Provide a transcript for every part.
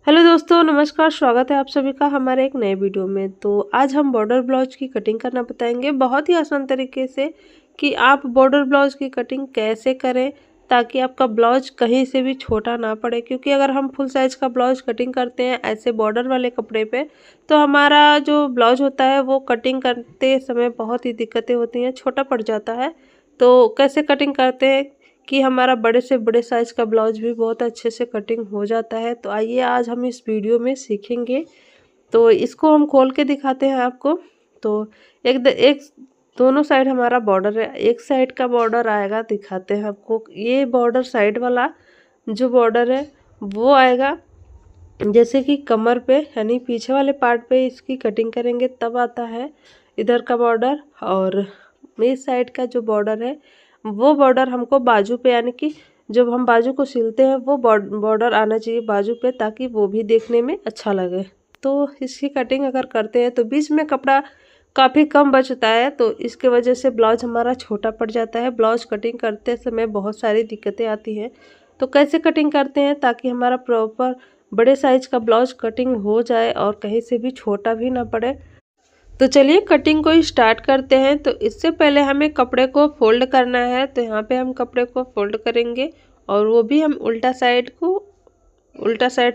Hello दोस्तों, नमस्कार। स्वागत है आप सभी का हमारे एक नए वीडियो में। तो आज हम बॉर्डर ब्लाउज की कटिंग करना बताएंगे बहुत ही आसान तरीके से कि आप बॉर्डर ब्लाउज की कटिंग कैसे करें ताकि आपका ब्लाउज कहीं से भी छोटा ना पड़े। क्योंकि अगर हम फुल साइज का ब्लाउज कटिंग करते हैं ऐसे बॉर्डर वाले कपड़े पे, तो हमारा जो ब्लाउज होता है वो कटिंग करते समय बहुत ही दिक्कतें होती हैं, छोटा पड़ जाता है। तो कैसे कटिंग करते हैं कि हमारा बड़े से बड़े साइज़ का ब्लाउज भी बहुत अच्छे से कटिंग हो जाता है। तो आइए आज हम इस वीडियो में सीखेंगे। तो इसको हम खोल के दिखाते हैं आपको। तो एक दोनों साइड हमारा बॉर्डर है, एक साइड का बॉर्डर आएगा, दिखाते हैं आपको। ये बॉर्डर साइड वाला जो बॉर्डर है वो आएगा जैसे कि कमर पे, यानी पीछे वाले पार्ट पे इसकी कटिंग करेंगे तब आता है इधर का बॉर्डर। और इस साइड का जो बॉर्डर है वो बॉर्डर हमको बाजू पे, यानी कि जब हम बाजू को सिलते हैं वो बॉर्डर आना चाहिए बाजू पे, ताकि वो भी देखने में अच्छा लगे। तो इसकी कटिंग अगर करते हैं तो बीच में कपड़ा काफ़ी कम बचता है, तो इसके वजह से ब्लाउज हमारा छोटा पड़ जाता है। ब्लाउज कटिंग करते समय बहुत सारी दिक्कतें आती हैं। तो कैसे कटिंग करते हैं ताकि हमारा प्रॉपर बड़े साइज का ब्लाउज कटिंग हो जाए और कहीं से भी छोटा भी ना पड़े। तो चलिए कटिंग को स्टार्ट करते हैं। तो इससे पहले हमें कपड़े को फोल्ड करना है। तो यहाँ पे हम कपड़े को फोल्ड करेंगे और वो भी हम उल्टा साइड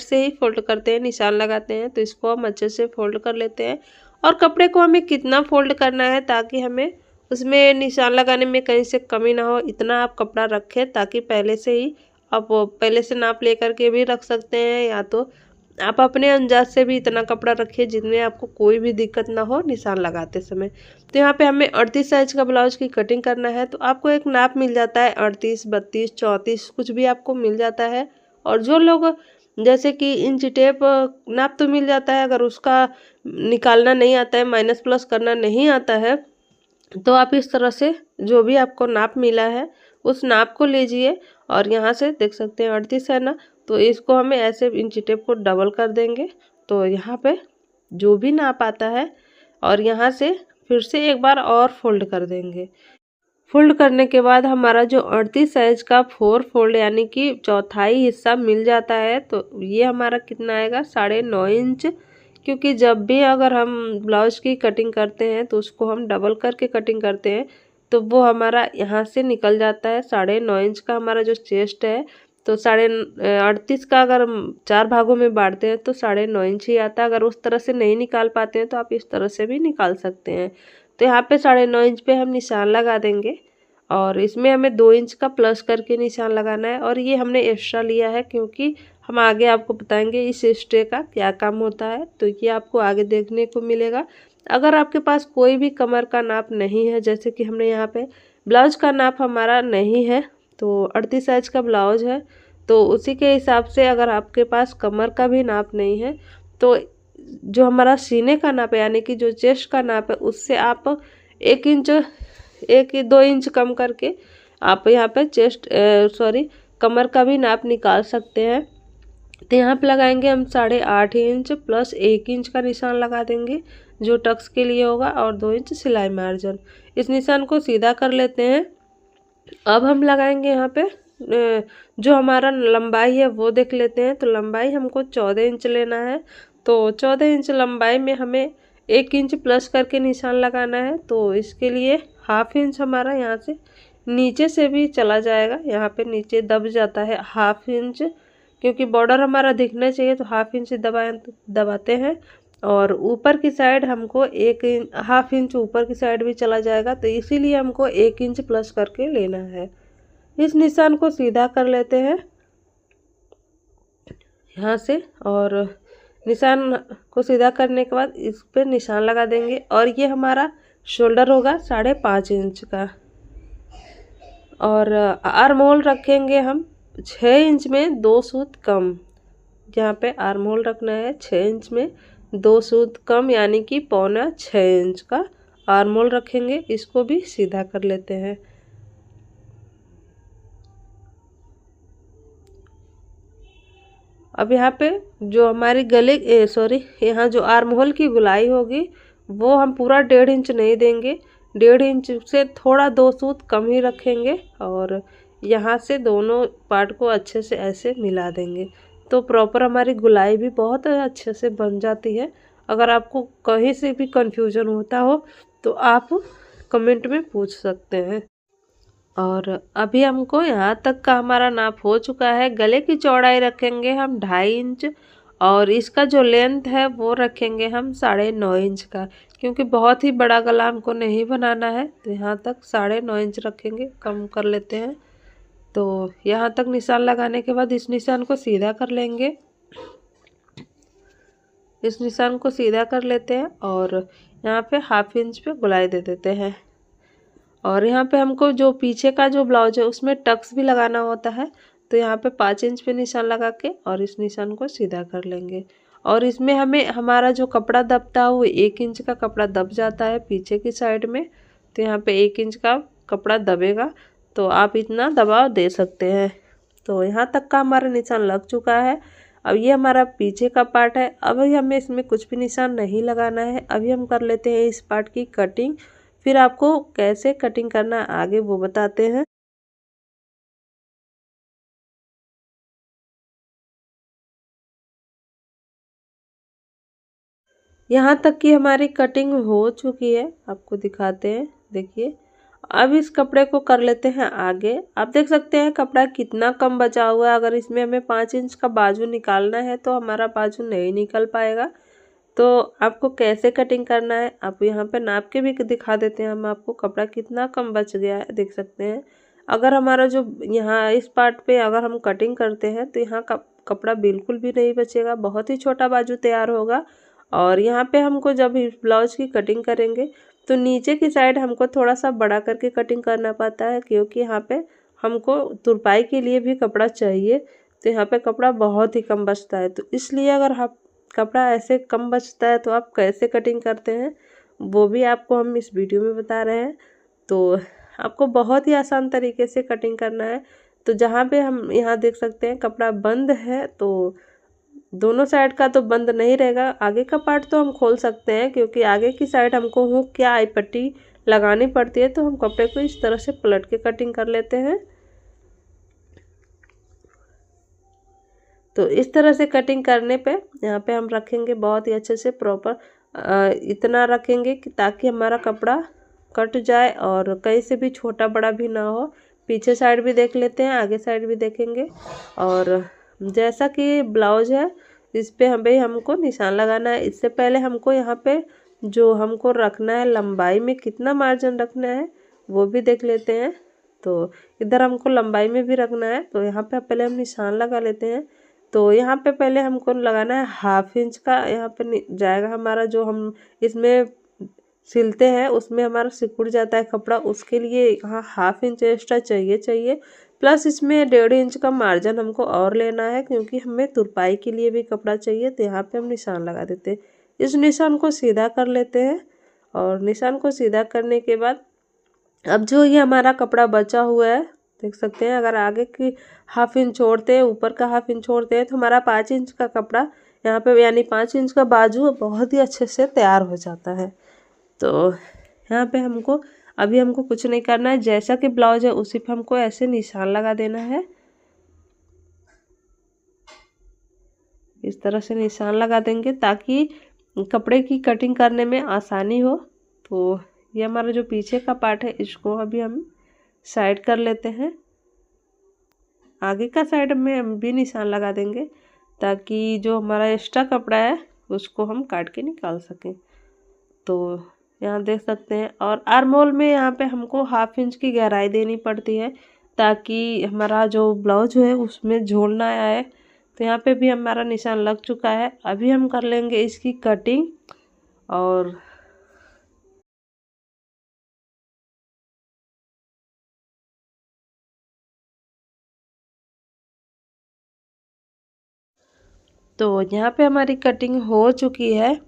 से ही फोल्ड करते हैं, निशान लगाते हैं। तो इसको हम अच्छे से फोल्ड कर लेते हैं। और कपड़े को हमें कितना फोल्ड करना है ताकि हमें उसमें निशान लगाने में कहीं से कमी ना हो, इतना आप कपड़ा रखें। ताकि पहले से ही आप पहले से नाप लेकर के भी रख सकते हैं, या तो आप अपने अंदाज से भी इतना कपड़ा रखिए जिनमें आपको कोई भी दिक्कत ना हो निशान लगाते समय। तो यहाँ पे हमें 38 साइज का ब्लाउज की कटिंग करना है। तो आपको एक नाप मिल जाता है 38, 32, 34, कुछ भी आपको मिल जाता है। और जो लोग जैसे कि इंच टेप नाप तो मिल जाता है, अगर उसका निकालना नहीं आता है, माइनस प्लस करना नहीं आता है, तो आप इस तरह से जो भी आपको नाप मिला है उस नाप को लीजिए। और यहाँ से देख सकते हैं 38 है ना, तो इसको हमें ऐसे इंची टेप को डबल कर देंगे। तो यहाँ पे जो भी नाप आता है और यहाँ से फिर से एक बार और फोल्ड कर देंगे। फोल्ड करने के बाद हमारा जो 38 साइज का 4 फोल्ड यानी कि चौथाई हिस्सा मिल जाता है। तो ये हमारा कितना आएगा, 9.5 इंच। क्योंकि जब भी अगर हम ब्लाउज की कटिंग करते हैं तो उसको हम डबल करके कटिंग करते हैं, तो वो हमारा यहाँ से निकल जाता है। 9.5 इंच का हमारा जो चेस्ट है, तो 38 का अगर हम 4 भागों में बांटते हैं तो 9.5 इंच ही आता है। अगर उस तरह से नहीं निकाल पाते हैं तो आप इस तरह से भी निकाल सकते हैं। तो यहाँ पे 9.5 इंच पे हम निशान लगा देंगे। और इसमें हमें 2 इंच का प्लस करके निशान लगाना है। और ये हमने एक्स्ट्रा लिया है क्योंकि हम आगे आपको बताएंगे इस एक्स्ट्रा का क्या काम होता है। तो ये आपको आगे देखने को मिलेगा। अगर आपके पास कोई भी कमर का नाप नहीं है, जैसे कि हमने यहाँ पे ब्लाउज का नाप हमारा नहीं है, तो 38 साइज का ब्लाउज है, तो उसी के हिसाब से अगर आपके पास कमर का भी नाप नहीं है, तो जो हमारा सीने का नाप है यानी कि जो चेस्ट का नाप है उससे आप 1 इंच, 1-2 इंच कम करके आप यहाँ पे कमर का भी नाप निकाल सकते हैं। तो यहाँ पे लगाएंगे हम 8.5 इंच प्लस 1 इंच का निशान लगा देंगे जो टक्स के लिए होगा, और 2 इंच सिलाई मार्जिन। इस निशान को सीधा कर लेते हैं। अब हम लगाएंगे यहाँ पे जो हमारा लंबाई है वो देख लेते हैं। तो लंबाई हमको 14 इंच लेना है। तो 14 इंच लंबाई में हमें 1 इंच प्लस करके निशान लगाना है। तो इसके लिए 1/2 इंच हमारा यहाँ से नीचे से भी चला जाएगा, यहाँ पे नीचे दब जाता है 1/2 इंच। क्योंकि बॉर्डर हमारा दिखना चाहिए तो 1/2 इंच दबाते हैं। और ऊपर की साइड हमको 1.5 इंच ऊपर की साइड भी चला जाएगा, तो इसीलिए हमको 1 इंच प्लस करके लेना है। इस निशान को सीधा कर लेते हैं यहाँ से। और निशान को सीधा करने के बाद इस पे निशान लगा देंगे। और ये हमारा शोल्डर होगा 5.5 इंच का। और आर्म होल रखेंगे हम 6 इंच में 2 सूत कम। यहाँ पे आर्म होल रखना है 6 इंच में 2 सूत कम, यानी कि 6.25 इंच का आर्म होल रखेंगे। इसको भी सीधा कर लेते हैं। अब यहाँ पे जो हमारी यहाँ जो आर्म होल की गुलाई होगी वो हम पूरा 1.5 इंच नहीं देंगे, 1.5 इंच से थोड़ा 2 सूत कम ही रखेंगे। और यहाँ से दोनों पार्ट को अच्छे से ऐसे मिला देंगे। तो प्रॉपर हमारी गुलाई भी बहुत अच्छे से बन जाती है। अगर आपको कहीं से भी कंफ्यूजन होता हो तो आप कमेंट में पूछ सकते हैं। और अभी हमको यहाँ तक का हमारा नाप हो चुका है। गले की चौड़ाई रखेंगे हम 2.5 इंच और इसका जो लेंथ है वो रखेंगे हम 9.5 इंच का, क्योंकि बहुत ही बड़ा गला हमको नहीं बनाना है। तो यहाँ तक 9.5 इंच रखेंगे, कम कर लेते हैं। तो यहाँ तक निशान लगाने के बाद इस निशान को सीधा कर लेंगे, इस निशान को सीधा कर लेते हैं और यहाँ पे 1/2 इंच पे गोलाई दे देते हैं। और यहाँ पे हमको जो पीछे का जो ब्लाउज है उसमें टक्स भी लगाना होता है, तो यहाँ पे 5 इंच पे निशान लगा के और इस निशान को सीधा कर लेंगे। और इसमें हमें हमारा जो कपड़ा दबता है वो 1 इंच का कपड़ा दब जाता है पीछे की साइड में, तो यहाँ पे 1 इंच का कपड़ा दबेगा, तो आप इतना दबाव दे सकते हैं। तो यहाँ तक का हमारा निशान लग चुका है। अब ये हमारा पीछे का पार्ट है। अभी हमें इसमें कुछ भी निशान नहीं लगाना है। अभी हम कर लेते हैं इस पार्ट की कटिंग, फिर आपको कैसे कटिंग करना आगे वो बताते हैं। यहाँ तक की हमारी कटिंग हो चुकी है, आपको दिखाते हैं, देखिए। अब इस कपड़े को कर लेते हैं आगे। आप देख सकते हैं कपड़ा कितना कम बचा हुआ है। अगर इसमें हमें 5 इंच का बाजू निकालना है तो हमारा बाजू नहीं निकल पाएगा। तो आपको कैसे कटिंग करना है आप यहाँ पे नाप के भी दिखा देते हैं हम आपको, कपड़ा कितना कम बच गया है, देख सकते हैं। अगर हमारा जो यहाँ इस पार्ट पे अगर हम कटिंग करते हैं तो यहाँ का कपड़ा बिल्कुल भी नहीं बचेगा, बहुत ही छोटा बाजू तैयार होगा। और यहाँ पे हमको जब इस ब्लाउज की कटिंग करेंगे तो नीचे की साइड हमको थोड़ा सा बड़ा करके कटिंग करना पड़ता है, क्योंकि यहाँ पे हमको तुरपाई के लिए भी कपड़ा चाहिए। तो यहाँ पे कपड़ा बहुत ही कम बचता है, तो इसलिए अगर आप कपड़ा ऐसे कम बचता है तो आप कैसे कटिंग करते हैं वो भी आपको हम इस वीडियो में बता रहे हैं। तो आपको बहुत ही आसान तरीके से कटिंग करना है। तो जहाँ पे हम यहाँ देख सकते हैं कपड़ा बंद है, तो दोनों साइड का तो बंद नहीं रहेगा, आगे का पार्ट तो हम खोल सकते हैं, क्योंकि आगे की साइड हमको हुक या आई पट्टी लगानी पड़ती है। तो हम कपड़े को इस तरह से पलट के कटिंग कर लेते हैं। तो इस तरह से कटिंग करने पे यहाँ पे हम रखेंगे बहुत ही अच्छे से प्रॉपर, इतना रखेंगे कि ताकि हमारा कपड़ा कट जाए और कहीं से भी छोटा बड़ा भी ना हो। पीछे साइड भी देख लेते हैं, आगे साइड भी देखेंगे। और जैसा कि ब्लाउज है इस पे हमें हमको निशान लगाना है। इससे पहले हमको यहाँ पे जो हमको रखना है लंबाई में कितना मार्जिन रखना है वो भी देख लेते हैं। तो इधर हमको लंबाई में भी रखना है, तो यहाँ पे पहले हम निशान लगा लेते हैं। तो यहाँ पे पहले हमको लगाना है 1/2 इंच का, यहाँ पे जाएगा हमारा जो हम इसमें सिलते हैं उसमें हमारा सिकुड़ जाता है कपड़ा, उसके लिए यहाँ 1/2 इंच एक्स्ट्रा चाहिए। प्लस इसमें 1.5 इंच का मार्जिन हमको और लेना है, क्योंकि हमें तुरपाई के लिए भी कपड़ा चाहिए। तो यहाँ पे हम निशान लगा देते हैं, इस निशान को सीधा कर लेते हैं। और निशान को सीधा करने के बाद अब जो ये हमारा कपड़ा बचा हुआ है देख सकते हैं, अगर आगे की 1/2 इंच छोड़ते हैं, ऊपर का 1/2 इंच छोड़ते हैं, तो हमारा 5 इंच का कपड़ा यहाँ पे यानी 5 इंच का बाजू बहुत ही अच्छे से तैयार हो जाता है। तो यहाँ पे हमको अभी हमको कुछ नहीं करना है, जैसा कि ब्लाउज है उसी पे हमको ऐसे निशान लगा देना है। इस तरह से निशान लगा देंगे ताकि कपड़े की कटिंग करने में आसानी हो। तो ये हमारा जो पीछे का पार्ट है इसको अभी हम साइड कर लेते हैं। आगे का साइड में हम भी निशान लगा देंगे ताकि जो हमारा एक्स्ट्रा कपड़ा है उसको हम काट के निकाल सकें। तो यहाँ देख सकते हैं, और आर्म होल में यहाँ पे हमको 1/2 इंच की गहराई देनी पड़ती है ताकि हमारा जो ब्लाउज है उसमें झोल ना आए। तो यहाँ पे भी हमारा निशान लग चुका है। अभी हम कर लेंगे इसकी कटिंग। और तो यहाँ पे हमारी कटिंग हो चुकी है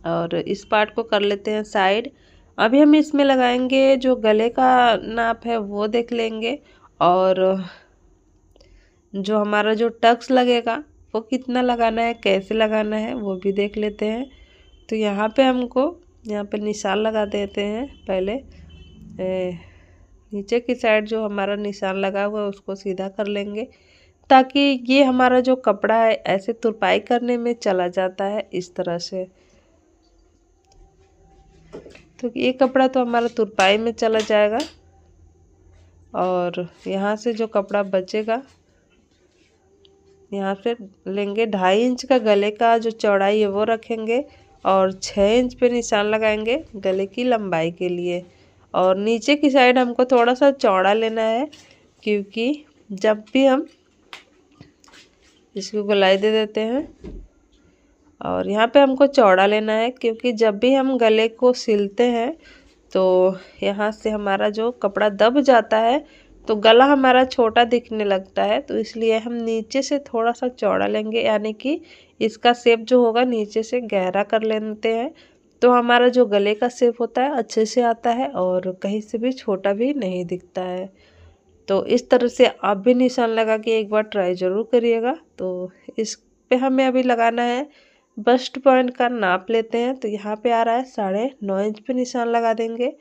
और इस पार्ट को कर लेते हैं साइड। अभी हम इसमें लगाएंगे जो गले का नाप है वो देख लेंगे, और जो हमारा जो टक्स लगेगा वो कितना लगाना है, कैसे लगाना है वो भी देख लेते हैं। तो यहाँ पे हमको यहाँ पे निशान लगा देते हैं पहले। नीचे की साइड जो हमारा निशान लगा हुआ है उसको सीधा कर लेंगे ताकि ये हमारा जो कपड़ा है ऐसे तुरपाई करने में चला जाता है इस तरह से। तो ये कपड़ा तो हमारा तुरपाई में चला जाएगा और यहाँ से जो कपड़ा बचेगा यहाँ से लेंगे 2.5 इंच का गले का जो चौड़ाई है वो रखेंगे और 6 इंच पे निशान लगाएंगे गले की लंबाई के लिए। और नीचे की साइड हमको थोड़ा सा चौड़ा लेना है, क्योंकि जब भी हम इसको गोलाई दे देते हैं और यहाँ पे हमको चौड़ा लेना है, क्योंकि जब भी हम गले को सिलते हैं तो यहाँ से हमारा जो कपड़ा दब जाता है तो गला हमारा छोटा दिखने लगता है। तो इसलिए हम नीचे से थोड़ा सा चौड़ा लेंगे, यानी कि इसका शेप जो होगा नीचे से गहरा कर लेते हैं, तो हमारा जो गले का शेप होता है अच्छे से आता है और कहीं से भी छोटा भी नहीं दिखता है। तो इस तरह से आप भी निशान लगा के एक बार ट्राई ज़रूर करिएगा। तो इस पे हमें अभी लगाना है बस्ट पॉइंट का नाप लेते हैं। तो यहाँ पे आ रहा है 9.5 इंच पे निशान लगा देंगे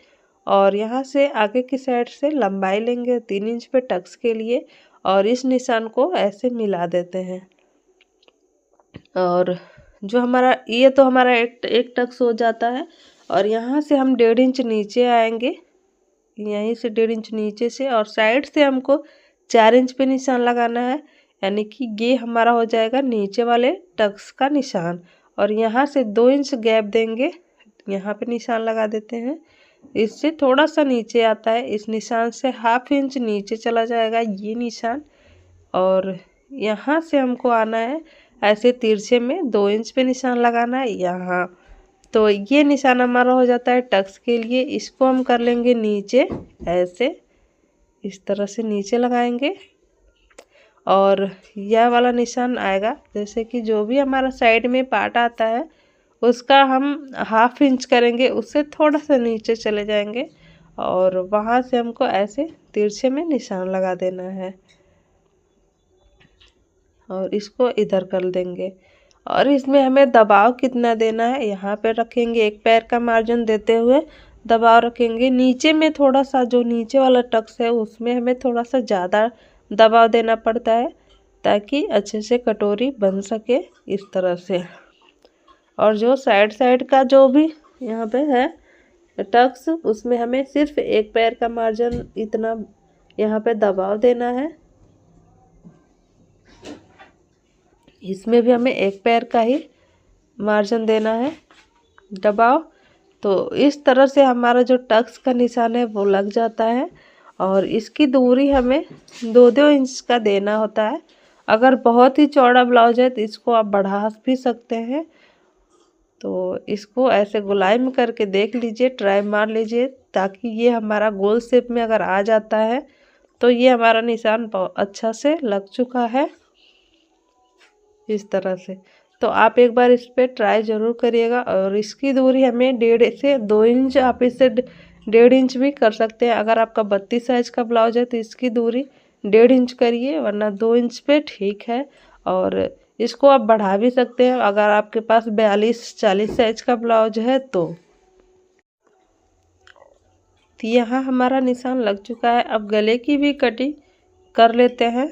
और यहाँ से आगे की साइड से लंबाई लेंगे 3 इंच पे टक्स के लिए और इस निशान को ऐसे मिला देते हैं। और जो हमारा ये तो हमारा एक टक्स हो जाता है और यहाँ से हम 1.5 इंच नीचे आएंगे, यहीं से 1.5 इंच नीचे से, और साइड से हमको 4 इंच पे निशान लगाना है, यानी कि ये हमारा हो जाएगा नीचे वाले टक्स का निशान। और यहाँ से 2 इंच गैप देंगे, यहाँ पे निशान लगा देते हैं। इससे थोड़ा सा नीचे आता है, इस निशान से 1/2 इंच नीचे चला जाएगा ये निशान। और यहाँ से हमको आना है ऐसे तिरछे में 2 इंच पे निशान लगाना है यहाँ। तो ये निशान हमारा हो जाता है टक्स के लिए। इसको हम कर लेंगे नीचे, ऐसे इस तरह से नीचे लगाएंगे और यह वाला निशान आएगा, जैसे कि जो भी हमारा साइड में पार्ट आता है उसका हम 1/2 इंच करेंगे, उससे थोड़ा सा नीचे चले जाएंगे और वहाँ से हमको ऐसे तिरछे में निशान लगा देना है और इसको इधर कर देंगे। और इसमें हमें दबाव कितना देना है, यहाँ पे रखेंगे 1 पैर का मार्जिन देते हुए दबाव रखेंगे। नीचे में थोड़ा सा जो नीचे वाला टक्स है उसमें हमें थोड़ा सा ज़्यादा दबाव देना पड़ता है ताकि अच्छे से कटोरी बन सके इस तरह से। और जो साइड का जो भी यहाँ पे है टक्स, उसमें हमें सिर्फ 1 पैर का मार्जिन इतना यहाँ पे दबाव देना है। इसमें भी हमें 1 पैर का ही मार्जिन देना है दबाव। तो इस तरह से हमारा जो टक्स का निशान है वो लग जाता है और इसकी दूरी हमें 2-2 इंच का देना होता है। अगर बहुत ही चौड़ा ब्लाउज है तो इसको आप बढ़ा भी सकते हैं। तो इसको ऐसे गोलाई में करके देख लीजिए, ट्राई मार लीजिए, ताकि ये हमारा गोल शेप में अगर आ जाता है तो ये हमारा निशान बहुत अच्छा से लग चुका है इस तरह से। तो आप एक बार इस पे ट्राई ज़रूर करिएगा। और इसकी दूरी हमें 1.5 से 2 इंच, आप इसे 1.5 इंच भी कर सकते हैं। अगर आपका 32 साइज का ब्लाउज है तो इसकी दूरी 1.5 इंच करिए, वरना 2 इंच पे ठीक है। और इसको आप बढ़ा भी सकते हैं अगर आपके पास 42-40 साइज का ब्लाउज है तो। यहाँ हमारा निशान लग चुका है। अब गले की भी कटिंग कर लेते हैं।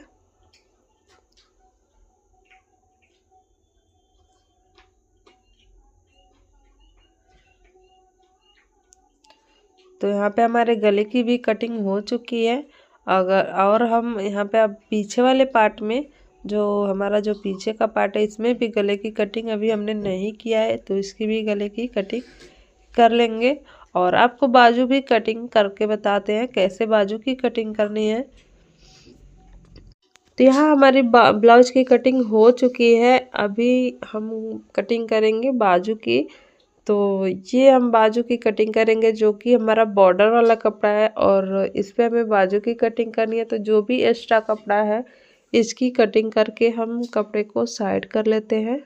तो यहाँ पे हमारे गले की भी कटिंग हो चुकी है। अगर और हम यहाँ पे अब पीछे वाले पार्ट में, जो हमारा जो पीछे का पार्ट है, इसमें भी गले की कटिंग अभी हमने नहीं किया है, तो इसकी भी गले की कटिंग कर लेंगे। और आपको बाजू भी कटिंग करके बताते हैं कैसे बाजू की कटिंग करनी है। तो यहाँ हमारी ब्लाउज की कटिंग हो चुकी है। अभी हम कटिंग करेंगे बाजू की। तो ये हम बाजू की कटिंग करेंगे, जो कि हमारा बॉर्डर वाला कपड़ा है और इस पे हमें बाजू की कटिंग करनी है। तो जो भी एक्स्ट्रा कपड़ा है इसकी कटिंग करके हम कपड़े को साइड कर लेते हैं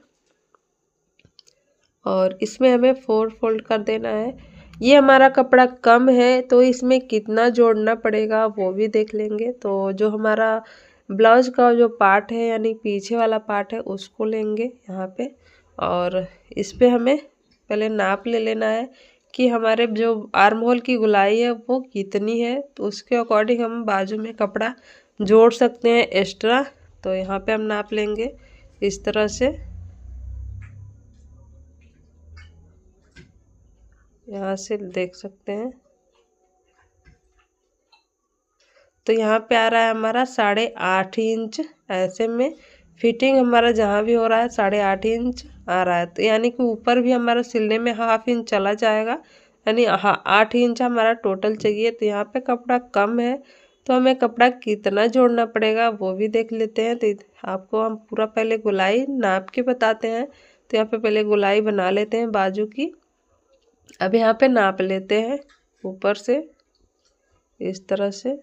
और इसमें हमें 4 फोल्ड कर देना है। ये हमारा कपड़ा कम है तो इसमें कितना जोड़ना पड़ेगा वो भी देख लेंगे। तो जो हमारा ब्लाउज का जो पार्ट है, यानी पीछे वाला पार्ट है, उसको लेंगे यहाँ पे और इस पे हमें पहले नाप ले लेना है कि हमारे जो आर्म होल की गोलाई है वो कितनी है। तो उसके अकॉर्डिंग हम बाजू में कपड़ा जोड़ सकते हैं एक्स्ट्रा। तो यहाँ पे हम नाप लेंगे इस तरह से। यहाँ से देख सकते हैं तो यहाँ पे आ रहा है हमारा 8.5 इंच। ऐसे में फिटिंग हमारा जहाँ भी हो रहा है 8.5 इंच आ रहा है। तो यानी कि ऊपर भी हमारा सिलने में 1/2 इंच चला जाएगा, यानी 8 इंच हमारा टोटल चाहिए। तो यहाँ पे कपड़ा कम है तो हमें कपड़ा कितना जोड़ना पड़ेगा वो भी देख लेते हैं। तो आपको हम पूरा पहले गोलाई नाप के बताते हैं। तो यहाँ पे पहले गोलाई बना लेते हैं बाजू की। अब यहाँ पे नाप लेते हैं ऊपर से इस तरह से।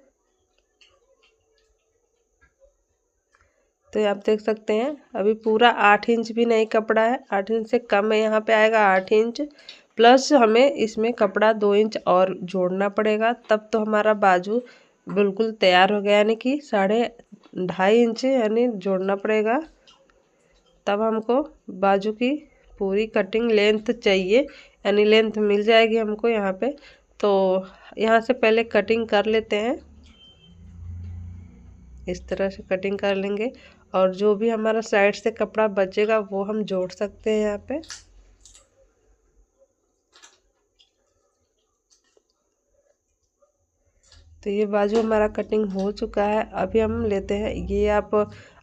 तो आप देख सकते हैं अभी पूरा 8 इंच भी नहीं कपड़ा है, 8 इंच से कम है। यहाँ पे आएगा 8 इंच प्लस हमें इसमें कपड़ा 2 इंच और जोड़ना पड़ेगा, तब तो हमारा बाजू बिल्कुल तैयार हो गया। यानी कि 2.5 इंच यानी जोड़ना पड़ेगा, तब हमको बाजू की पूरी कटिंग लेंथ चाहिए, यानी लेंथ मिल जाएगी हमको यहाँ पे। तो यहाँ से पहले कटिंग कर लेते हैं, इस तरह से कटिंग कर लेंगे और जो भी हमारा साइड से कपड़ा बचेगा वो हम जोड़ सकते हैं यहाँ पे। तो ये बाजू हमारा कटिंग हो चुका है। अभी हम लेते हैं ये, आप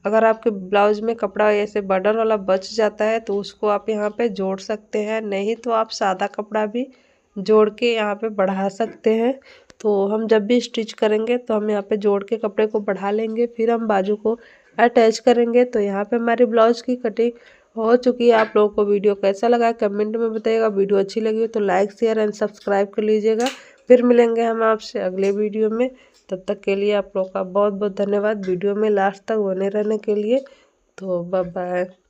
अगर आपके ब्लाउज में कपड़ा ऐसे बॉर्डर वाला बच जाता है तो उसको आप यहाँ पे जोड़ सकते हैं, नहीं तो आप सादा कपड़ा भी जोड़ के यहाँ पे बढ़ा सकते हैं। तो हम जब भी स्टिच करेंगे तो हम यहाँ पे जोड़ के कपड़े को बढ़ा लेंगे, फिर हम बाजू को अटैच करेंगे। तो यहाँ पे हमारी ब्लाउज की कटिंग हो चुकी है। आप लोगों को वीडियो कैसा लगा कमेंट में बताइएगा। वीडियो अच्छी लगी हो तो लाइक शेयर एंड सब्सक्राइब कर लीजिएगा। फिर मिलेंगे हम आपसे अगले वीडियो में, तब तक के लिए आप लोग का बहुत बहुत धन्यवाद वीडियो में लास्ट तक बने रहने के लिए। तो बाय बाय।